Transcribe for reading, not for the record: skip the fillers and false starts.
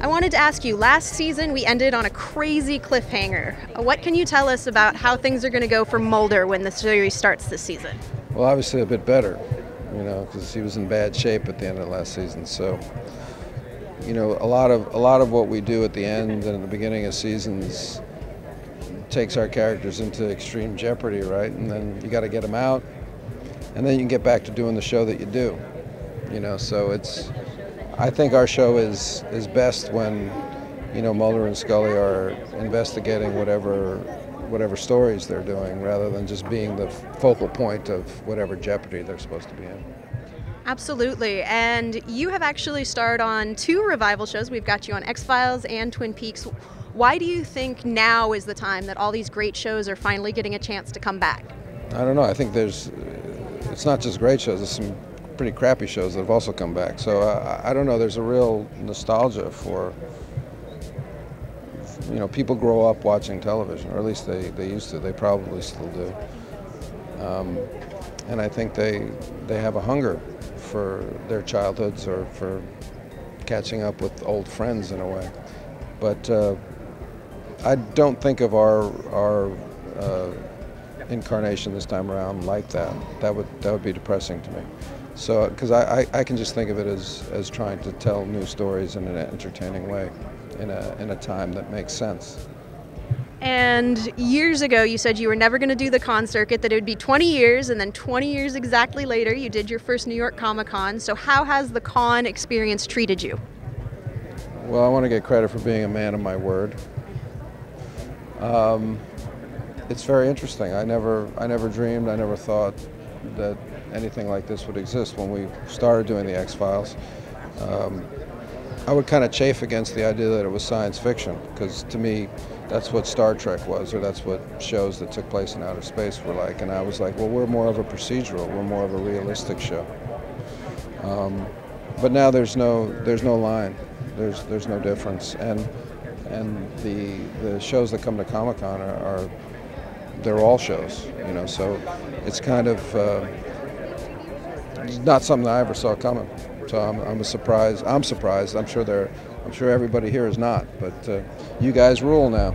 I wanted to ask you, last season we ended on a crazy cliffhanger. What can you tell us about how things are going to go for Mulder when the series starts this season? Well, obviously a bit better, because he was in bad shape at the end of last season. So, a lot of what we do at the end and at the beginning of seasons takes our characters into extreme jeopardy, right? And then you got to get them out, and then you can get back to doing the show that you do. So I think our show is best when, Mulder and Scully are investigating whatever stories they're doing, rather than just being the focal point of whatever jeopardy they're supposed to be in. Absolutely, and you have actually starred on 2 revival shows. We've got you on X-Files and Twin Peaks. Why do you think now is the time that all these great shows are finally getting a chance to come back? I don't know. I think it's not just great shows, there's some pretty crappy shows that have also come back. So I don't know, there's a real nostalgia for, people grow up watching television, or at least they used to. They probably still do. And I think they have a hunger for their childhoods or for catching up with old friends in a way. But I don't think of our incarnation this time around like that. That would be depressing to me. So, because I can just think of it as trying to tell new stories in an entertaining way, in a time that makes sense. And years ago, you said you were never going to do the con circuit, that it would be 20 years, and then 20 years exactly later, you did your first New York Comic-Con. So how has the con experience treated you? Well, I want to get credit for being a man of my word. It's very interesting. I never dreamed, I never thought that anything like this would exist. When we started doing the X-Files, I would kind of chafe against the idea that it was science fiction, because to me that's what Star Trek was, or that's what shows that took place in outer space were like. And I was like, well, we're more of a procedural, we're more of a realistic show. But now there's no line, there's no difference, and the shows that come to Comic-Con are they're all shows, so it's kind of not something I ever saw coming. So I'm surprised. I'm surprised. I'm sure everybody here is not. But you guys rule now.